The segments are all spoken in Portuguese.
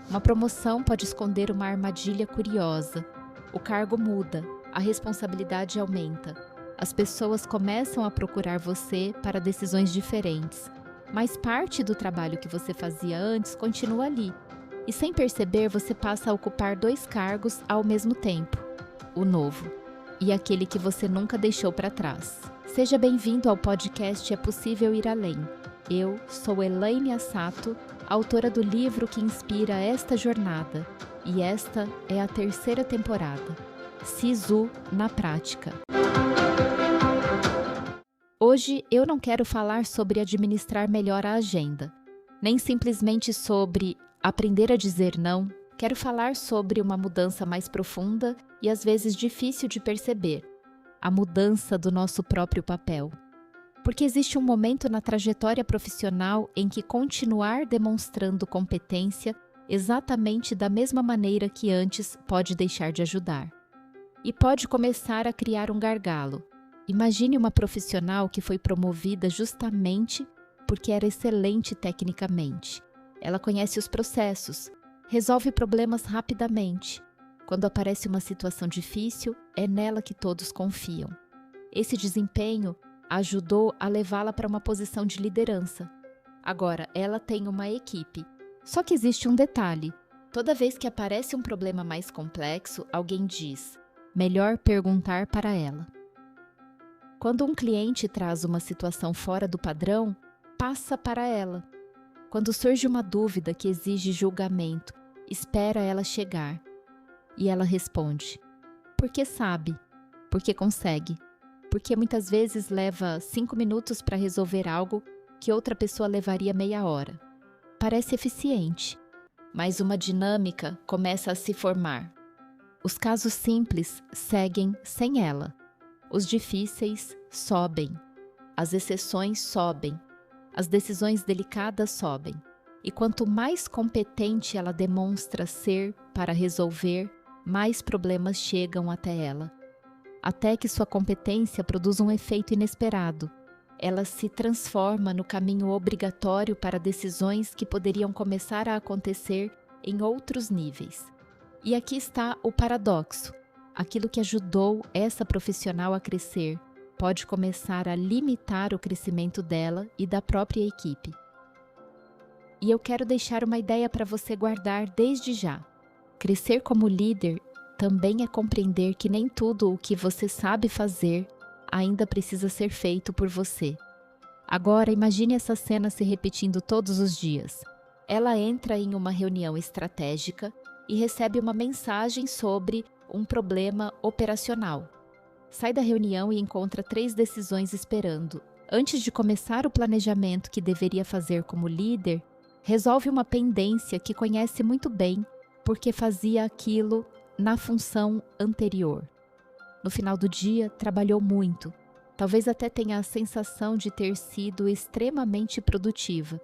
Uma promoção pode esconder uma armadilha curiosa. O cargo muda, a responsabilidade aumenta. As pessoas começam a procurar você para decisões diferentes, mas parte do trabalho que você fazia antes continua ali. E sem perceber, você passa a ocupar 2 cargos ao mesmo tempo: o novo e aquele que você nunca deixou para trás. Seja bem-vindo ao podcast É Possível Ir Além. Eu sou Elaine Assato, autora do livro que inspira esta jornada, e esta é a 3ª temporada, Sisu na Prática. Hoje eu não quero falar sobre administrar melhor a agenda, nem simplesmente sobre aprender a dizer não. Quero falar sobre uma mudança mais profunda e às vezes difícil de perceber, a mudança do nosso próprio papel. Porque existe um momento na trajetória profissional em que continuar demonstrando competência exatamente da mesma maneira que antes pode deixar de ajudar. E pode começar a criar um gargalo. Imagine uma profissional que foi promovida justamente porque era excelente tecnicamente. Ela conhece os processos, resolve problemas rapidamente. Quando aparece uma situação difícil, é nela que todos confiam. Esse desempenho ajudou a levá-la para uma posição de liderança. Agora, ela tem uma equipe. Só que existe um detalhe. Toda vez que aparece um problema mais complexo, alguém diz: melhor perguntar para ela. Quando um cliente traz uma situação fora do padrão, passa para ela. Quando surge uma dúvida que exige julgamento, espera ela chegar. E ela responde: porque sabe, porque consegue, porque muitas vezes leva 5 minutos para resolver algo que outra pessoa levaria meia hora. Parece eficiente, mas uma dinâmica começa a se formar. Os casos simples seguem sem ela. Os difíceis sobem. As exceções sobem. As decisões delicadas sobem. E quanto mais competente ela demonstra ser para resolver, mais problemas chegam até ela. Até que sua competência produz um efeito inesperado. Ela se transforma no caminho obrigatório para decisões que poderiam começar a acontecer em outros níveis. E aqui está o paradoxo. Aquilo que ajudou essa profissional a crescer pode começar a limitar o crescimento dela e da própria equipe. E eu quero deixar uma ideia para você guardar desde já. Crescer como líder também é compreender que nem tudo o que você sabe fazer ainda precisa ser feito por você. Agora imagine essa cena se repetindo todos os dias. Ela entra em uma reunião estratégica e recebe uma mensagem sobre um problema operacional. Sai da reunião e encontra 3 decisões esperando. Antes de começar o planejamento que deveria fazer como líder, resolve uma pendência que conhece muito bem porque fazia aquilo na função anterior. No final do dia, trabalhou muito. Talvez até tenha a sensação de ter sido extremamente produtiva.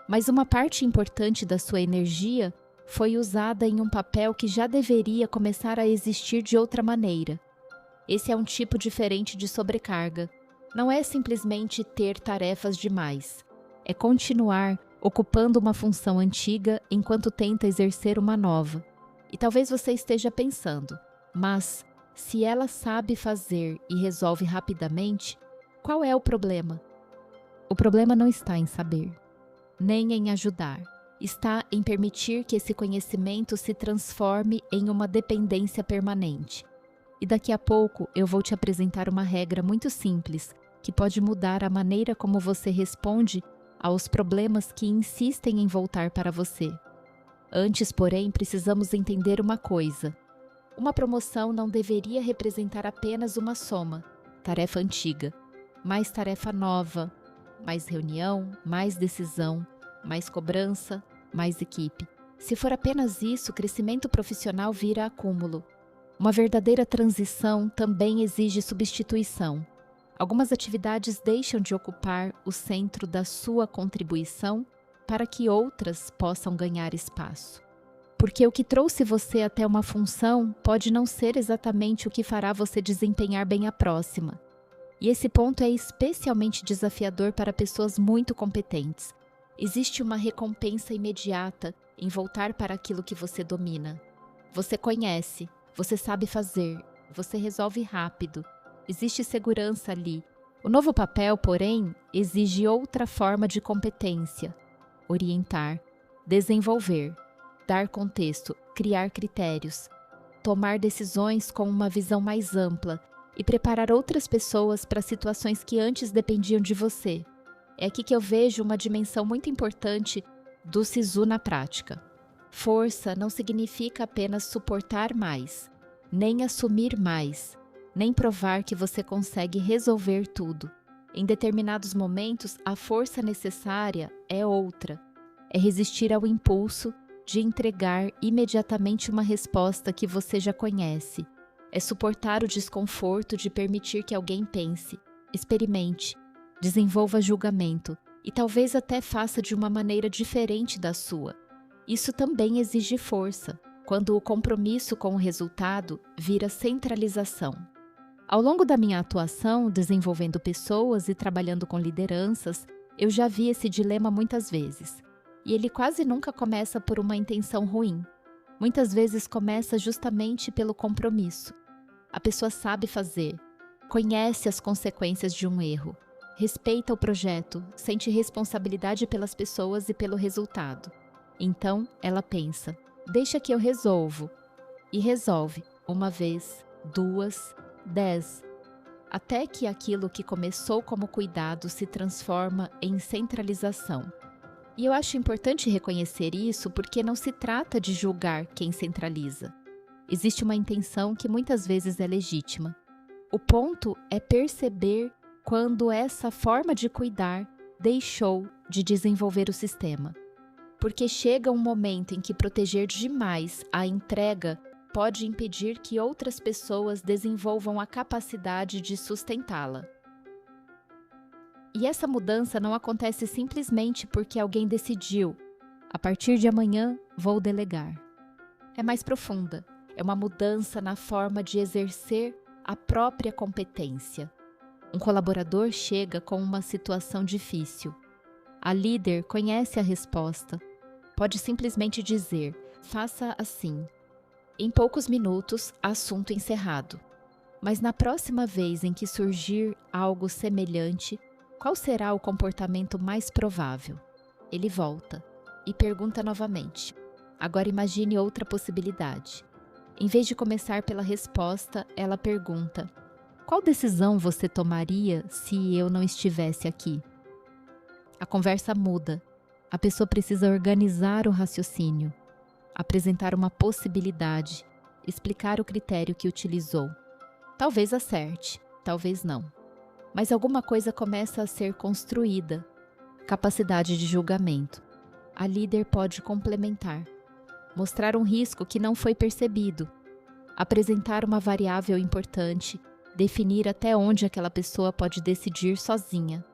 Mas uma parte importante da sua energia foi usada em um papel que já deveria começar a existir de outra maneira. Esse é um tipo diferente de sobrecarga. Não é simplesmente ter tarefas demais. É continuar ocupando uma função antiga enquanto tenta exercer uma nova. E talvez você esteja pensando, mas se ela sabe fazer e resolve rapidamente, qual é o problema? O problema não está em saber, nem em ajudar. Está em permitir que esse conhecimento se transforme em uma dependência permanente. E daqui a pouco eu vou te apresentar uma regra muito simples que pode mudar a maneira como você responde aos problemas que insistem em voltar para você. Antes, porém, precisamos entender uma coisa. Uma promoção não deveria representar apenas uma soma, tarefa antiga, mais tarefa nova, mais reunião, mais decisão, mais cobrança, mais equipe. Se for apenas isso, crescimento profissional vira acúmulo. Uma verdadeira transição também exige substituição. Algumas atividades deixam de ocupar o centro da sua contribuição para que outras possam ganhar espaço. Porque o que trouxe você até uma função pode não ser exatamente o que fará você desempenhar bem a próxima. E esse ponto é especialmente desafiador para pessoas muito competentes. Existe uma recompensa imediata em voltar para aquilo que você domina. Você conhece, você sabe fazer, você resolve rápido. Existe segurança ali. O novo papel, porém, exige outra forma de competência: orientar, desenvolver, dar contexto, criar critérios, tomar decisões com uma visão mais ampla e preparar outras pessoas para situações que antes dependiam de você. É aqui que eu vejo uma dimensão muito importante do Sisu na prática. Força não significa apenas suportar mais, nem assumir mais, nem provar que você consegue resolver tudo. Em determinados momentos, a força necessária é outra. É resistir ao impulso de entregar imediatamente uma resposta que você já conhece. É suportar o desconforto de permitir que alguém pense, experimente, desenvolva julgamento e talvez até faça de uma maneira diferente da sua. Isso também exige força, quando o compromisso com o resultado vira centralização. Ao longo da minha atuação, desenvolvendo pessoas e trabalhando com lideranças, eu já vi esse dilema muitas vezes. E ele quase nunca começa por uma intenção ruim. Muitas vezes começa justamente pelo compromisso. A pessoa sabe fazer, conhece as consequências de um erro, respeita o projeto, sente responsabilidade pelas pessoas e pelo resultado. Então, ela pensa: deixa que eu resolvo. E resolve, uma vez, 2, 10, até que aquilo que começou como cuidado se transforma em centralização. E eu acho importante reconhecer isso porque não se trata de julgar quem centraliza. Existe uma intenção que muitas vezes é legítima. O ponto é perceber quando essa forma de cuidar deixou de desenvolver o sistema. Porque chega um momento em que proteger demais a entrega pode impedir que outras pessoas desenvolvam a capacidade de sustentá-la. E essa mudança não acontece simplesmente porque alguém decidiu: a partir de amanhã vou delegar. É mais profunda, é uma mudança na forma de exercer a própria competência. Um colaborador chega com uma situação difícil. A líder conhece a resposta. Pode simplesmente dizer: faça assim. Em poucos minutos, assunto encerrado. Mas na próxima vez em que surgir algo semelhante, qual será o comportamento mais provável? Ele volta e pergunta novamente. Agora imagine outra possibilidade. Em vez de começar pela resposta, ela pergunta: qual decisão você tomaria se eu não estivesse aqui? A conversa muda. A pessoa precisa organizar o raciocínio, apresentar uma possibilidade, explicar o critério que utilizou. Talvez acerte, talvez não. Mas alguma coisa começa a ser construída. Capacidade de julgamento. A líder pode complementar. Mostrar um risco que não foi percebido. Apresentar uma variável importante. Definir até onde aquela pessoa pode decidir sozinha.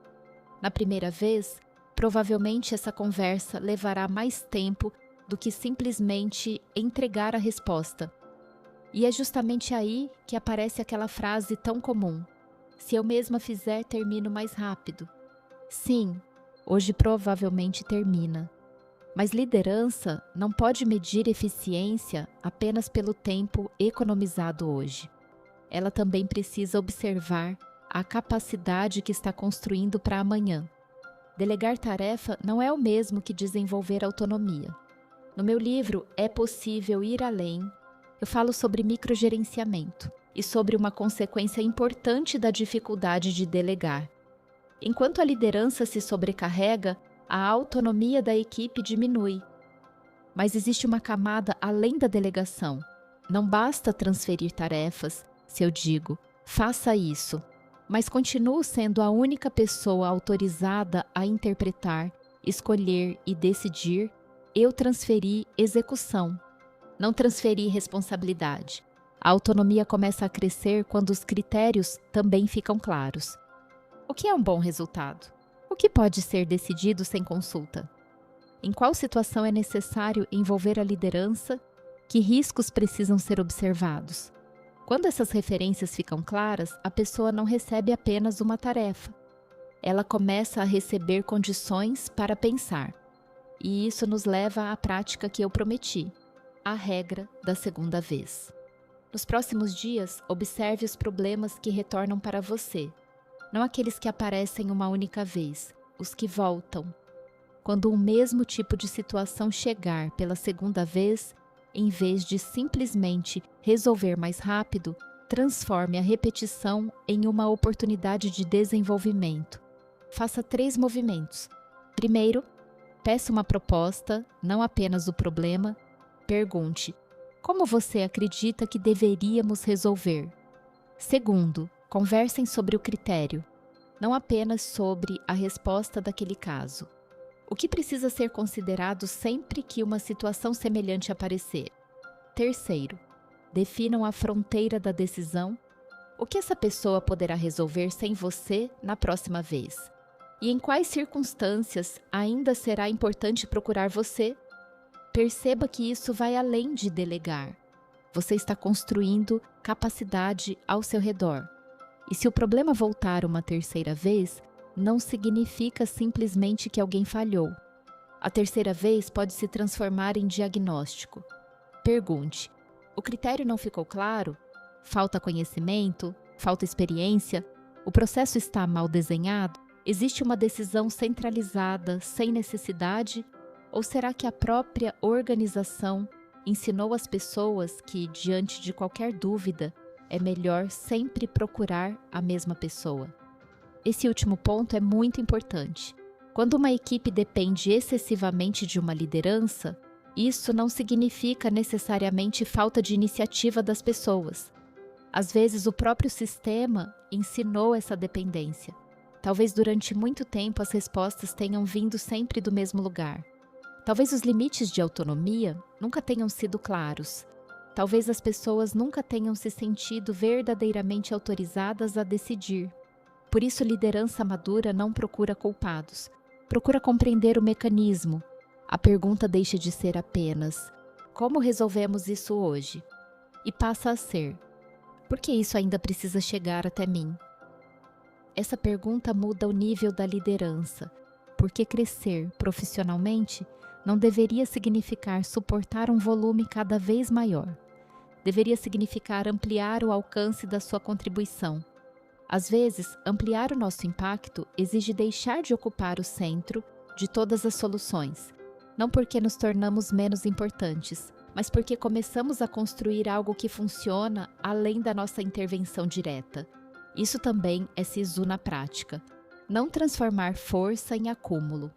Na primeira vez, provavelmente essa conversa levará mais tempo do que simplesmente entregar a resposta. E é justamente aí que aparece aquela frase tão comum: se eu mesma fizer, termino mais rápido. Sim, hoje provavelmente termina. Mas liderança não pode medir eficiência apenas pelo tempo economizado hoje. Ela também precisa observar a capacidade que está construindo para amanhã. Delegar tarefa não é o mesmo que desenvolver autonomia. No meu livro É Possível Ir Além, eu falo sobre microgerenciamento e sobre uma consequência importante da dificuldade de delegar. Enquanto a liderança se sobrecarrega, a autonomia da equipe diminui. Mas existe uma camada além da delegação. Não basta transferir tarefas, se eu digo, faça isso, mas continuo sendo a única pessoa autorizada a interpretar, escolher e decidir. Eu transferi execução, não transferi responsabilidade. A autonomia começa a crescer quando os critérios também ficam claros. O que é um bom resultado? O que pode ser decidido sem consulta? Em qual situação é necessário envolver a liderança? Que riscos precisam ser observados? Quando essas referências ficam claras, a pessoa não recebe apenas uma tarefa. ela começa a receber condições para pensar. E isso nos leva à prática que eu prometi, a regra da segunda vez. Nos próximos dias, observe os problemas que retornam para você, não aqueles que aparecem uma única vez, os que voltam. Quando o mesmo tipo de situação chegar pela segunda vez, em vez de simplesmente resolver mais rápido, transforme a repetição em uma oportunidade de desenvolvimento. Faça 3 movimentos. Primeiro, peça uma proposta, não apenas o problema. Pergunte: como você acredita que deveríamos resolver? Segundo, conversem sobre o critério, não apenas sobre a resposta daquele caso. O que precisa ser considerado sempre que uma situação semelhante aparecer? Terceiro, definam a fronteira da decisão. O que essa pessoa poderá resolver sem você na próxima vez? E em quais circunstâncias ainda será importante procurar você? Perceba que isso vai além de delegar. Você está construindo capacidade ao seu redor. E se o problema voltar uma terceira vez, não significa simplesmente que alguém falhou. A terceira vez pode se transformar em diagnóstico. Pergunte: o critério não ficou claro? Falta conhecimento? Falta experiência? O processo está mal desenhado? Existe uma decisão centralizada sem necessidade? Ou será que a própria organização ensinou as pessoas que, diante de qualquer dúvida, é melhor sempre procurar a mesma pessoa? Esse último ponto é muito importante. Quando uma equipe depende excessivamente de uma liderança, isso não significa necessariamente falta de iniciativa das pessoas. Às vezes, o próprio sistema ensinou essa dependência. Talvez durante muito tempo as respostas tenham vindo sempre do mesmo lugar. Talvez os limites de autonomia nunca tenham sido claros. Talvez as pessoas nunca tenham se sentido verdadeiramente autorizadas a decidir. Por isso, liderança madura não procura culpados. Procura compreender o mecanismo. A pergunta deixa de ser apenas: como resolvemos isso hoje? E passa a ser: por que isso ainda precisa chegar até mim? Essa pergunta muda o nível da liderança, porque crescer profissionalmente não deveria significar suportar um volume cada vez maior. Deveria significar ampliar o alcance da sua contribuição. Às vezes, ampliar o nosso impacto exige deixar de ocupar o centro de todas as soluções, não porque nos tornamos menos importantes, mas porque começamos a construir algo que funciona além da nossa intervenção direta. Isso também é SISU na prática. Não transformar força em acúmulo,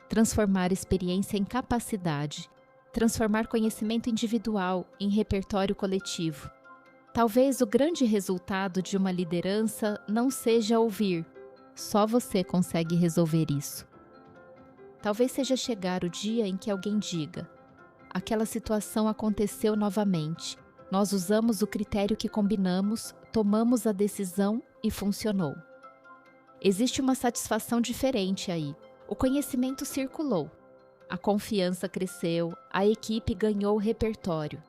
transformar experiência em capacidade, transformar conhecimento individual em repertório coletivo. Talvez o grande resultado de uma liderança não seja ouvir: só você consegue resolver isso. Talvez seja chegar o dia em que alguém diga: aquela situação aconteceu novamente, nós usamos o critério que combinamos, tomamos a decisão e funcionou. Existe uma satisfação diferente aí. O conhecimento circulou, a confiança cresceu, a equipe ganhou repertório.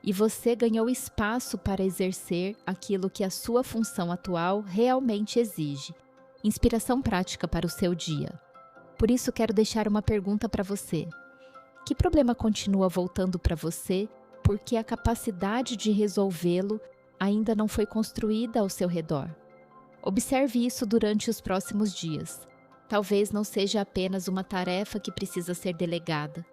E você ganhou espaço para exercer aquilo que a sua função atual realmente exige. Inspiração prática para o seu dia. Por isso quero deixar uma pergunta para você. Que problema continua voltando para você porque a capacidade de resolvê-lo ainda não foi construída ao seu redor? Observe isso durante os próximos dias. Talvez não seja apenas uma tarefa que precisa ser delegada.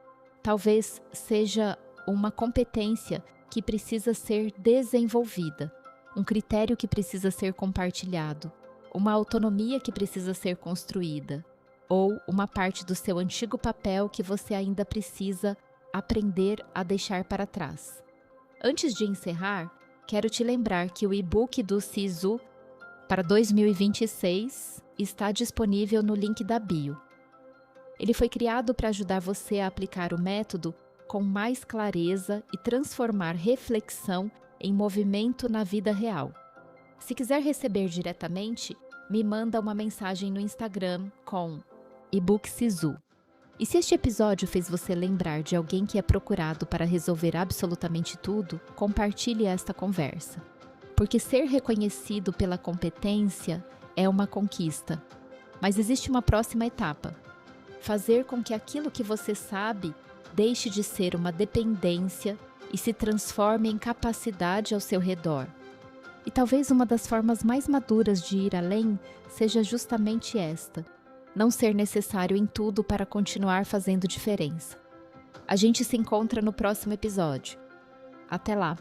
Talvez seja uma competência que precisa ser desenvolvida, um critério que precisa ser compartilhado, uma autonomia que precisa ser construída, ou uma parte do seu antigo papel que você ainda precisa aprender a deixar para trás. Antes de encerrar, quero te lembrar que o e-book do SISU para 2026 está disponível no link da bio. Ele foi criado para ajudar você a aplicar o método com mais clareza e transformar reflexão em movimento na vida real. Se quiser receber diretamente, me manda uma mensagem no Instagram com ebook SISU. E se este episódio fez você lembrar de alguém que é procurado para resolver absolutamente tudo, compartilhe esta conversa. Porque ser reconhecido pela competência é uma conquista. Mas existe uma próxima etapa: fazer com que aquilo que você sabe deixe de ser uma dependência e se transforme em capacidade ao seu redor. E talvez uma das formas mais maduras de ir além seja justamente esta: não ser necessário em tudo para continuar fazendo diferença. A gente se encontra no próximo episódio. Até lá!